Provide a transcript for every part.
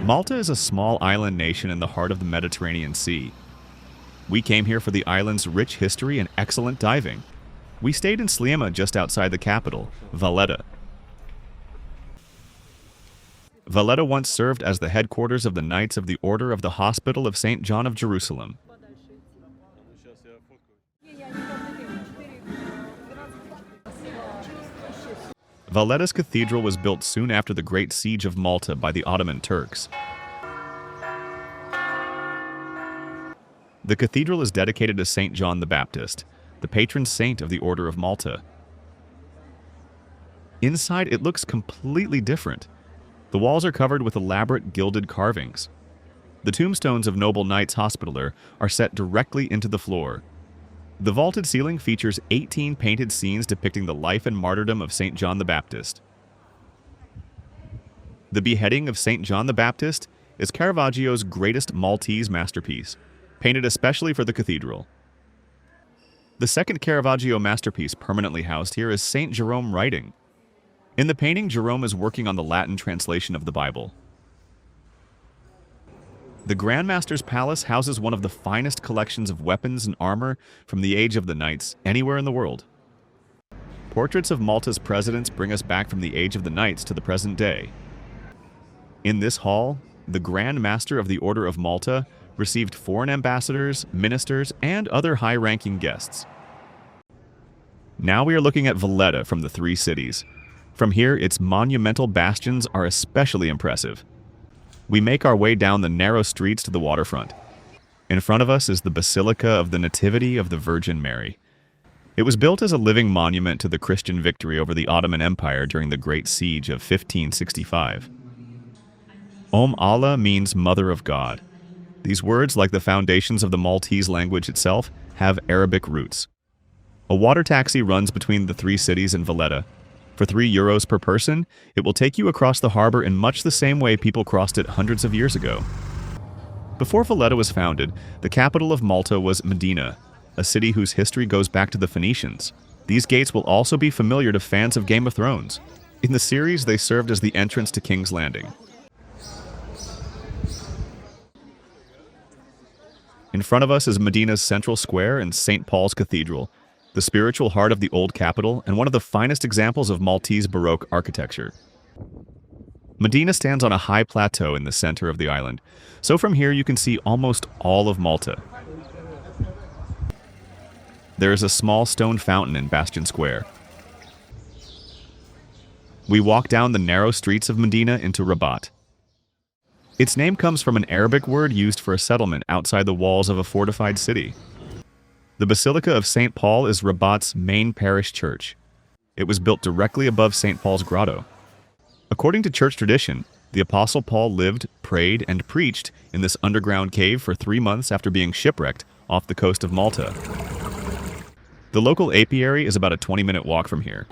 Malta is a small island nation in the heart of the Mediterranean Sea. We came here for the island's rich history and excellent diving. We stayed in Sliema just outside the capital, Valletta. Valletta once served as the headquarters of the Knights of the Order of the Hospital of St. John of Jerusalem. Valletta's cathedral was built soon after the Great Siege of Malta by the Ottoman Turks. The cathedral is dedicated to St. John the Baptist, the patron saint of the Order of Malta. Inside, it looks completely different. The walls are covered with elaborate gilded carvings. The tombstones of noble knights hospitaller are set directly into the floor. The vaulted ceiling features 18 painted scenes depicting the life and martyrdom of St. John the Baptist. The beheading of St. John the Baptist is Caravaggio's greatest Maltese masterpiece, painted especially for the cathedral. The second Caravaggio masterpiece permanently housed here is St. Jerome writing. In the painting, Jerome is working on the Latin translation of the Bible. The Grandmaster's palace houses one of the finest collections of weapons and armor from the age of the Knights anywhere in the world. Portraits of Malta's presidents bring us back from the age of the Knights to the present day. In this hall, the Grandmaster of the Order of Malta received foreign ambassadors, ministers, and other high-ranking guests. Now we are looking at Valletta from the Three Cities. From here, its monumental bastions are especially impressive. We make our way down the narrow streets to the waterfront. In front of us is the Basilica of the Nativity of the Virgin Mary. It was built as a living monument to the Christian victory over the Ottoman Empire during the Great Siege of 1565. Allah means Mother of God. These words, like the foundations of the Maltese language itself, have Arabic roots. A water taxi runs between the three cities in Valletta. For €3 per person, it will take you across the harbor in much the same way people crossed it hundreds of years ago. Before Valletta was founded, the capital of Malta was Mdina, a city whose history goes back to the Phoenicians. These gates will also be familiar to fans of Game of Thrones. In the series, they served as the entrance to King's Landing. In front of us is Mdina's central square and St. Paul's Cathedral, the spiritual heart of the old capital and one of the finest examples of Maltese Baroque architecture. Mdina stands on a high plateau in the center of the island, so from here you can see almost all of Malta. There is a small stone fountain in Bastion Square. We walk down the narrow streets of Mdina into Rabat. Its name comes from an Arabic word used for a settlement outside the walls of a fortified city. The Basilica of St. Paul is Rabat's main parish church. It was built directly above St. Paul's grotto. According to church tradition, the Apostle Paul lived, prayed, and preached in this underground cave for 3 months after being shipwrecked off the coast of Malta. The local apiary is about a 20-minute walk from here.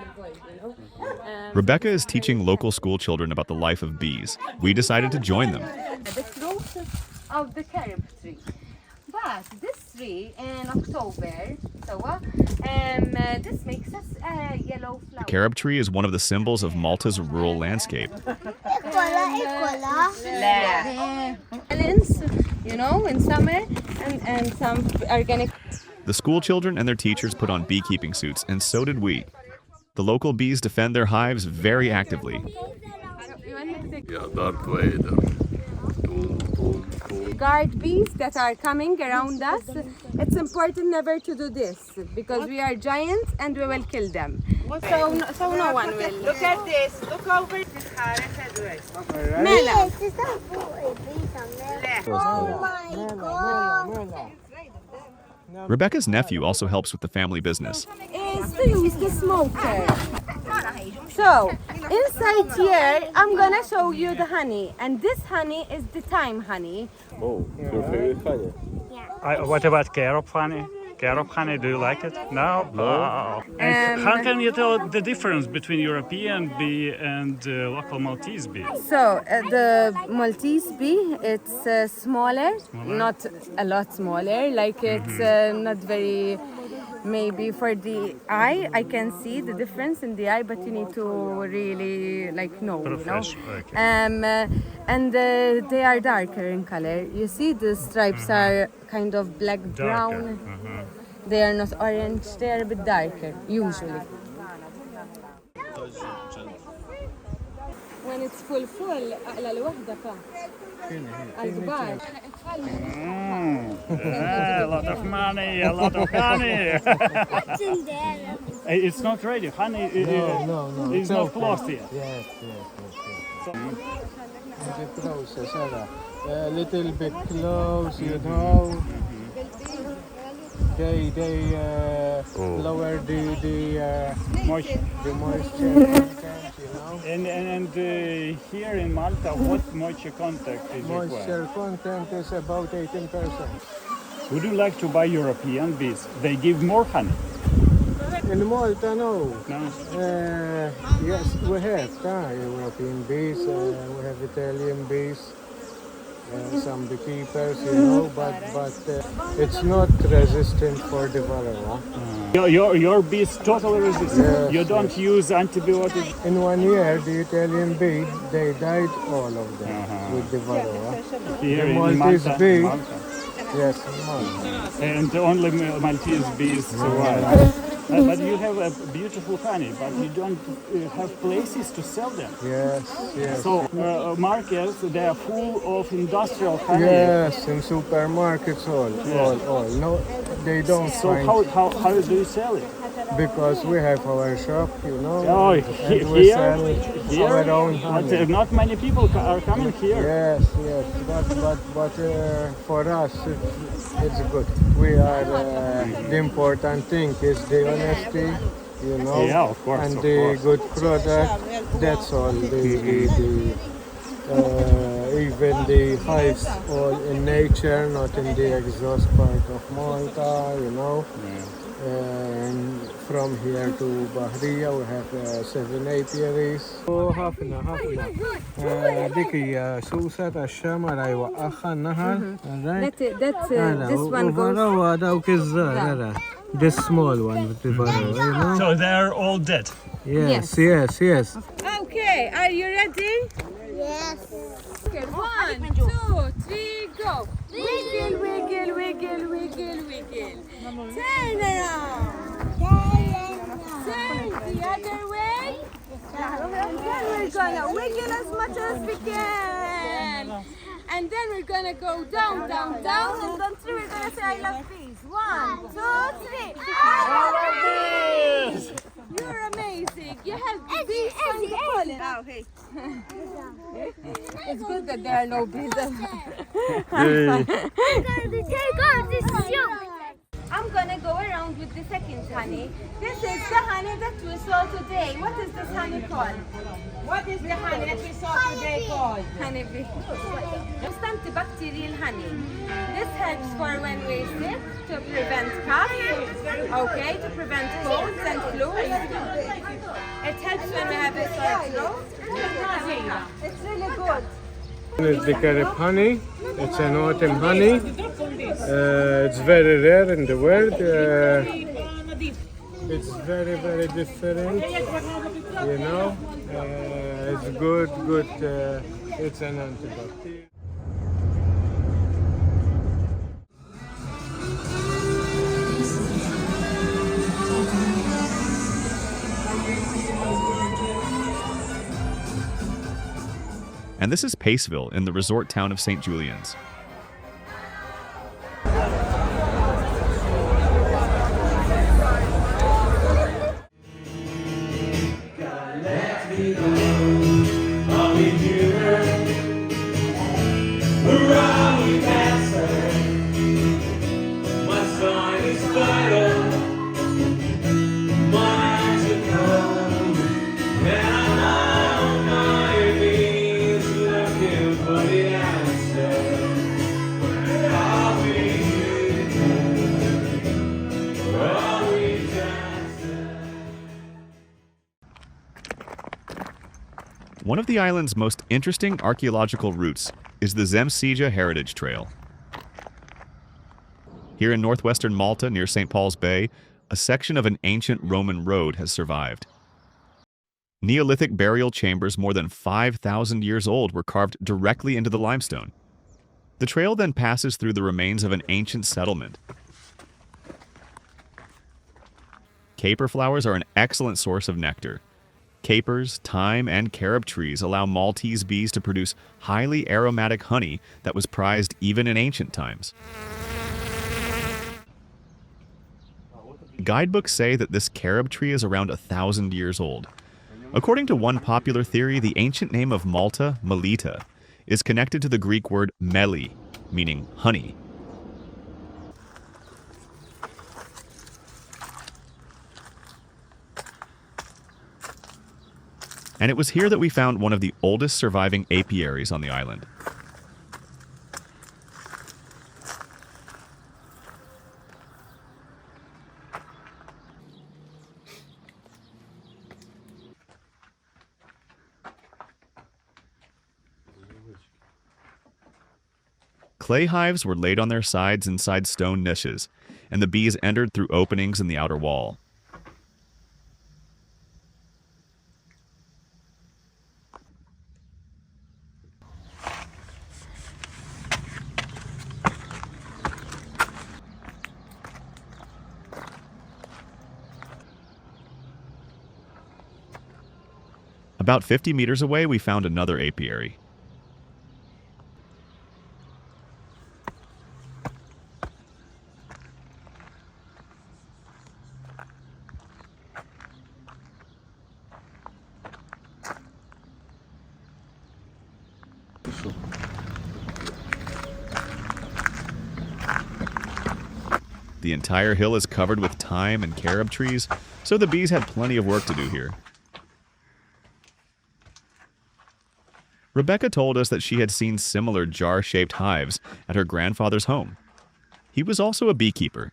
Rebecca is teaching local school children about the life of bees. We decided to join them. The fruit of the carob tree. But this tree in October, this makes us yellow flower. The carob tree is one of the symbols of Malta's rural landscape. You know, in summer, and some organic. The school children and their teachers put on beekeeping suits, and so did we. The local bees defend their hives very actively. Guard bees that are coming around us. It's important never to do this because we are giants and we will kill them. So no one will. Look at this. Look over this. Mela. Oh my God. Rebecca's nephew also helps with the family business. Is to use the smoker. So, inside here, I'm gonna show you the honey. And this honey is the thyme honey. Oh, your favorite honey? Yeah. What about carob honey? Carob honey, do you like it? No? Oh. And how can you tell the difference between European bee and local Maltese bee? So, the Maltese bee, it's smaller, not a lot smaller. Like it's not very, maybe for the eye, I can see the difference in the eye, but you need to really know. Professional, okay. and they are darker in color. You see, the stripes are kind of black brown. They are not orange. They are a bit darker usually. When it's full, أقلى لوحدة كم؟ الكبار. A lot of money, a lot of honey. What's in there? It's not ready. Honey No. is not closed yet. Yes. The process, a little bit close, you know. They lower the Moisture. content, you know. And here in Malta, what moisture content is required? Moisture content is about 18%. Would you like to buy European bees? They give more honey. In Malta, no. No? Yes, we have European bees, we have Italian bees, some beekeepers, you know, but it's not resistant for the Varroa. Your bees totally resistant. Yes, You don't use antibiotics. In 1 year, the Italian bee, they died all of them with the Varroa. Here The in Maltese Malta, bee, Malta. yes, in Malta. And only Maltese bees survive. But you have a beautiful honey, but you don't have places to sell them. Yes. So markets, they are full of industrial honey. Yes, in supermarkets, all. No, they don't So find, how do you sell it? because we have our shop, you know. Oh, and we sell here, our own but honey. not many people are coming here. Yes, but for us it's good. We are the important thing is the honesty, you know, Yeah, of course, and of the course. good product. That's all. Even the hives all in nature, not in the exhaust part of Malta, you know. And from here to Bahria we have 7 apiaries. ħafna. Dik hija susa tax-xamar jwaqqagħha n-naħar. This one goes. Varroa dawk iż-żgħar, ara. This small one with the Varroa, you know? So they're all dead. Yes. Okay, are you ready? Yes. Okay, 1, 2, 3, go. Wiggle. Turn around. Turn the other way. And then we're gonna wiggle as much as we can. And then we're gonna go down. And then 3 we're gonna say I love bees. 1, 2, 3. I love bees. You're amazing. You have bees from the pollen. Oh, hey. It's good that there are no bees. I'm gonna go around with the second honey. This is the honey that we saw today. What is this honey called? What is the honey that we saw today called? Honey bee. It's antibacterial honey. This helps for when we're sick, to prevent cough, okay, to prevent colds and flu. It helps when we have a sore throat. It's really good. It's the Carib honey. It's an autumn honey. It's very rare in the world. It's very, very different. You know, it's good. It's an antibacterial. And this is Paceville in the resort town of St. Julian's. One of the island's most interesting archaeological routes is the Xemxija Heritage Trail. Here in northwestern Malta, near St. Paul's Bay, a section of an ancient Roman road has survived. Neolithic burial chambers more than 5,000 years old were carved directly into the limestone. The trail then passes through the remains of an ancient settlement. Caper flowers are an excellent source of nectar. Capers, thyme, and carob trees allow Maltese bees to produce highly aromatic honey that was prized even in ancient times. Guidebooks say that this carob tree is around 1,000 years old. According to one popular theory, the ancient name of Malta, Melita, is connected to the Greek word meli, meaning honey. And it was here that we found one of the oldest surviving apiaries on the island. Clay hives were laid on their sides inside stone niches, and the bees entered through openings in the outer wall. About 50 meters away, we found another apiary. The entire hill is covered with thyme and carob trees, so the bees had plenty of work to do here. Rebecca told us that she had seen similar jar-shaped hives at her grandfather's home. He was also a beekeeper.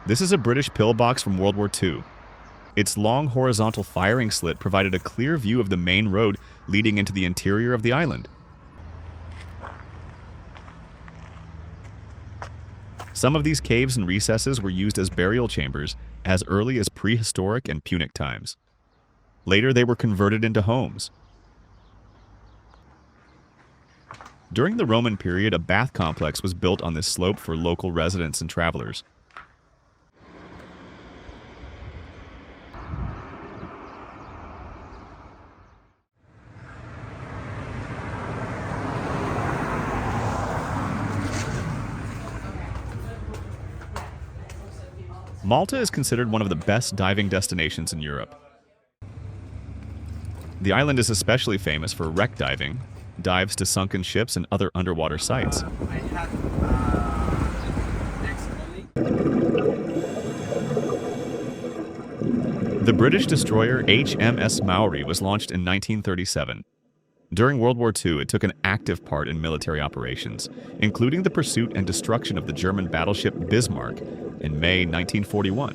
This is a British pillbox from World War II. Its long horizontal firing slit provided a clear view of the main road leading into the interior of the island. Some of these caves and recesses were used as burial chambers as early as prehistoric and Punic times. Later, they were converted into homes. During the Roman period, a bath complex was built on this slope for local residents and travelers. Malta is considered one of the best diving destinations in Europe. The island is especially famous for wreck diving, dives to sunken ships and other underwater sites. The British destroyer HMS Maori was launched in 1937. During World War II, it took an active part in military operations, including the pursuit and destruction of the German battleship Bismarck in May 1941.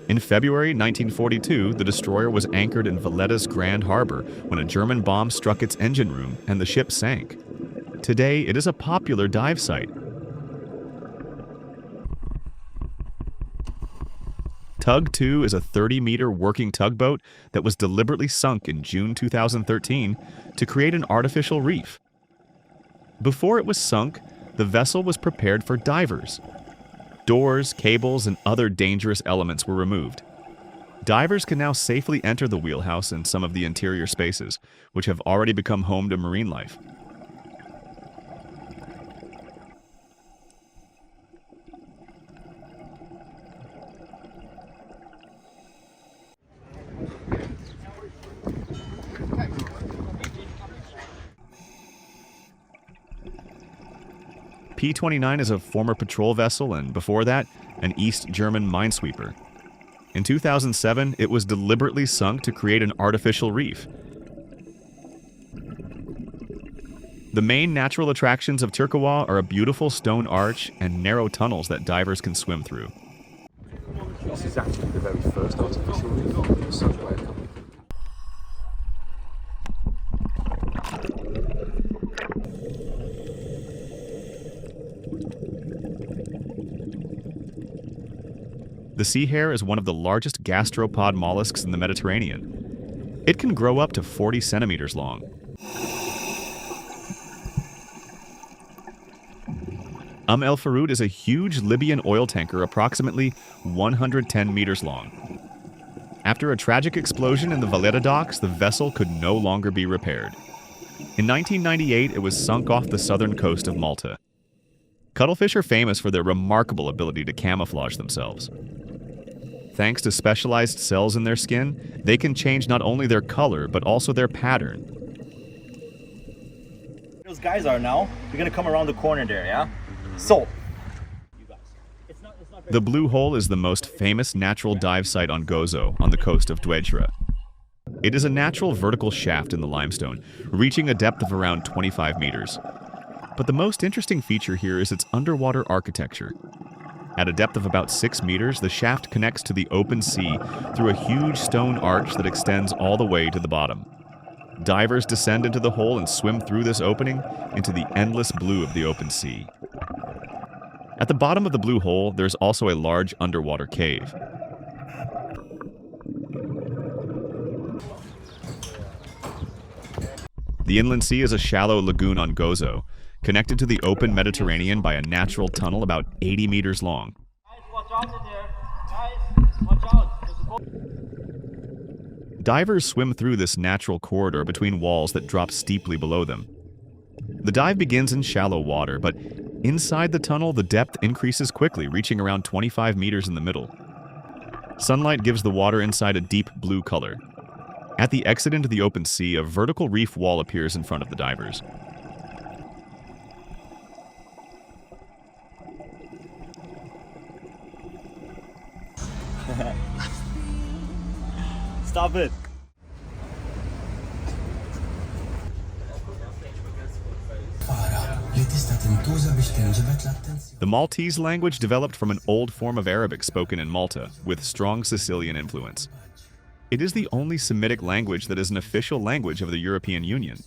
In February 1942, the destroyer was anchored in Valletta's Grand Harbor when a German bomb struck its engine room and the ship sank. Today, it is a popular dive site. Tug 2 is a 30-meter working tugboat that was deliberately sunk in June 2013 to create an artificial reef. Before it was sunk, the vessel was prepared for divers. Doors, cables, and other dangerous elements were removed. Divers can now safely enter the wheelhouse and some of the interior spaces, which have already become home to marine life. P-29 is a former patrol vessel and, before that, an East German minesweeper. In 2007, it was deliberately sunk to create an artificial reef. The main natural attractions of Turkawa are a beautiful stone arch and narrow tunnels that divers can swim through. This is actually the very first artificial reef sunk by a company. The sea hare is one of the largest gastropod mollusks in the Mediterranean. It can grow up to 40 centimeters long. El Faroud is a huge Libyan oil tanker approximately 110 meters long. After a tragic explosion in the Valletta docks, the vessel could no longer be repaired. In 1998, it was sunk off the southern coast of Malta. Cuttlefish are famous for their remarkable ability to camouflage themselves. Thanks to specialized cells in their skin, they can change not only their color, but also their pattern. Those guys are now. You're gonna come around the corner there, yeah? So. The Blue Hole is the most famous natural dive site on Gozo, on the coast of Ġgantija. It is a natural vertical shaft in the limestone, reaching a depth of around 25 meters. But the most interesting feature here is its underwater architecture. At a depth of about 6 meters, the shaft connects to the open sea through a huge stone arch that extends all the way to the bottom. Divers descend into the hole and swim through this opening into the endless blue of the open sea. At the bottom of the Blue Hole, there's also a large underwater cave. The inland sea is a shallow lagoon on Gozo, connected to the open Mediterranean by a natural tunnel about 80 meters long. Divers swim through this natural corridor between walls that drop steeply below them. The dive begins in shallow water, but inside the tunnel, the depth increases quickly, reaching around 25 meters in the middle. Sunlight gives the water inside a deep blue color. At the exit into the open sea, a vertical reef wall appears in front of the divers. Stop it. The Maltese language developed from an old form of Arabic spoken in Malta, with strong Sicilian influence. It is the only Semitic language that is an official language of the European Union.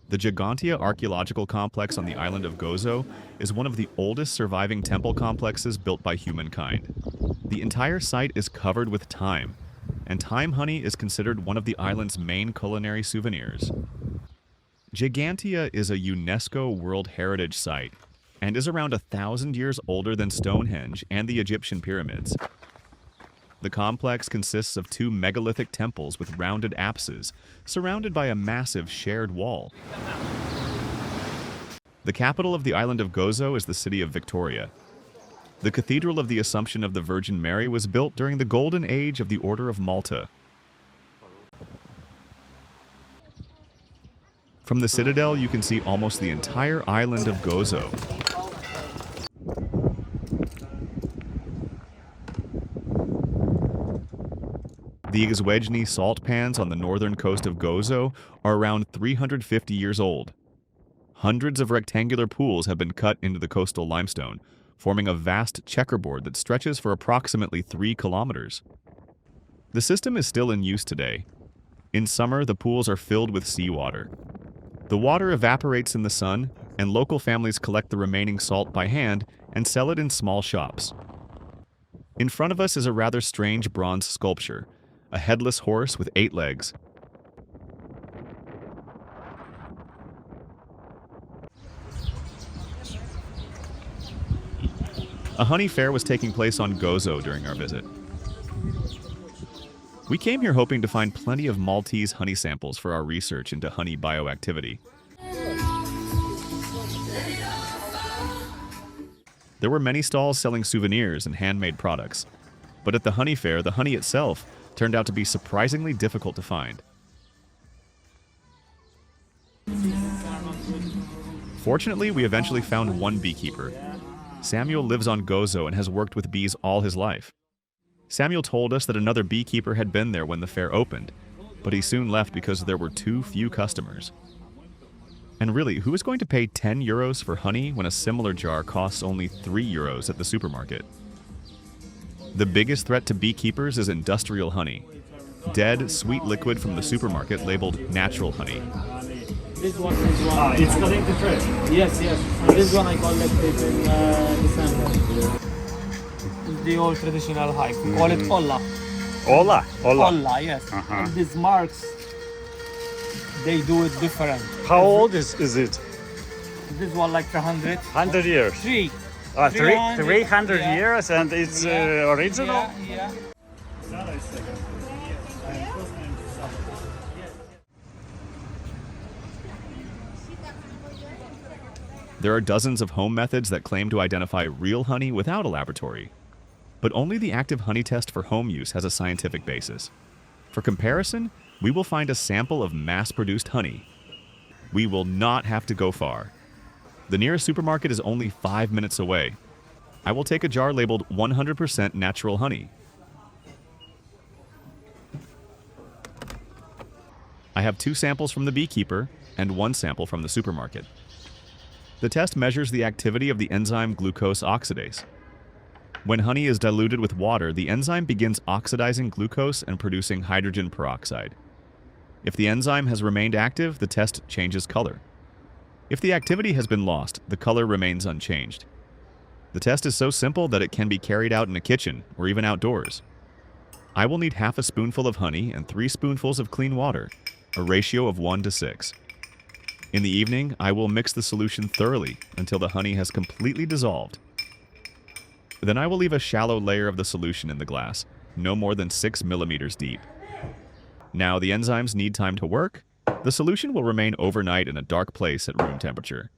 The Ġgantija archaeological complex on the island of Gozo is one of the oldest surviving temple complexes built by humankind. The entire site is covered with thyme, and thyme honey is considered one of the island's main culinary souvenirs. Ġgantija is a UNESCO World Heritage Site and is around 1,000 years older than Stonehenge and the Egyptian pyramids. The complex consists of 2 megalithic temples with rounded apses, surrounded by a massive shared wall. The capital of the island of Gozo is the city of Victoria. The Cathedral of the Assumption of the Virgin Mary was built during the Golden Age of the Order of Malta. From the Citadel, you can see almost the entire island of Gozo. The Xwejni salt pans on the northern coast of Gozo are around 350 years old. Hundreds of rectangular pools have been cut into the coastal limestone, forming a vast checkerboard that stretches for approximately 3 kilometers. The system is still in use today. In summer, the pools are filled with seawater. The water evaporates in the sun, and local families collect the remaining salt by hand and sell it in small shops. In front of us is a rather strange bronze sculpture, a headless horse with 8 legs. A honey fair was taking place on Gozo during our visit. We came here hoping to find plenty of Maltese honey samples for our research into honey bioactivity. There were many stalls selling souvenirs and handmade products, but at the honey fair, the honey itself turned out to be surprisingly difficult to find. Fortunately, we eventually found one beekeeper. Samuel lives on Gozo and has worked with bees all his life. Samuel told us that another beekeeper had been there when the fair opened, but he soon left because there were too few customers. And really, who is going to pay 10 euros for honey when a similar jar costs only 3 euros at the supermarket? The biggest threat to beekeepers is industrial honey, dead, sweet liquid from the supermarket labeled natural honey. This one is It's collected fresh. Yes, yes. And this one I collected in December. the old traditional hive. We call it olla. Olla. Olla, yes. Uh-huh. And these marks, they do it different. How old is it? This one like 100. 100 years. 300 yeah. years, and it's original. Yeah. There are dozens of home methods that claim to identify real honey without a laboratory. But only the active honey test for home use has a scientific basis. For comparison, we will find a sample of mass-produced honey. We will not have to go far. The nearest supermarket is only 5 minutes away. I will take a jar labeled 100% natural honey. I have 2 samples from the beekeeper and 1 sample from the supermarket. The test measures the activity of the enzyme glucose oxidase. When honey is diluted with water, the enzyme begins oxidizing glucose and producing hydrogen peroxide. If the enzyme has remained active, the test changes color. If the activity has been lost, the color remains unchanged. The test is so simple that it can be carried out in a kitchen or even outdoors. I will need half a spoonful of honey and 3 spoonfuls of clean water, a ratio of 1 to 6. In the evening, I will mix the solution thoroughly until the honey has completely dissolved. Then I will leave a shallow layer of the solution in the glass, no more than 6 millimeters deep. Now the enzymes need time to work. The solution will remain overnight in a dark place at room temperature.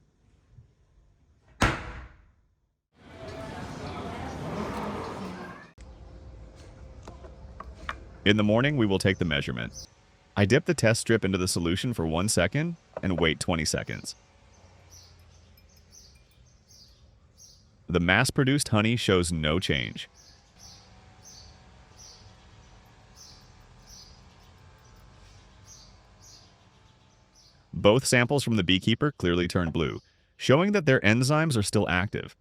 In the morning, we will take the measurement. I dip the test strip into the solution for 1 second and wait 20 seconds. The mass-produced honey shows no change. Both samples from the beekeeper clearly turn blue, showing that their enzymes are still active.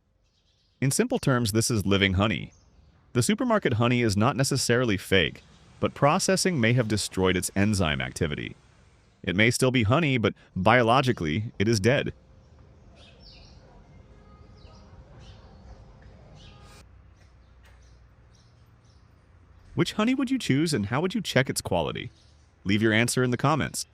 In simple terms, this is living honey. The supermarket honey is not necessarily fake, but processing may have destroyed its enzyme activity. It may still be honey, but biologically, it is dead. Which honey would you choose and how would you check its quality? Leave your answer in the comments.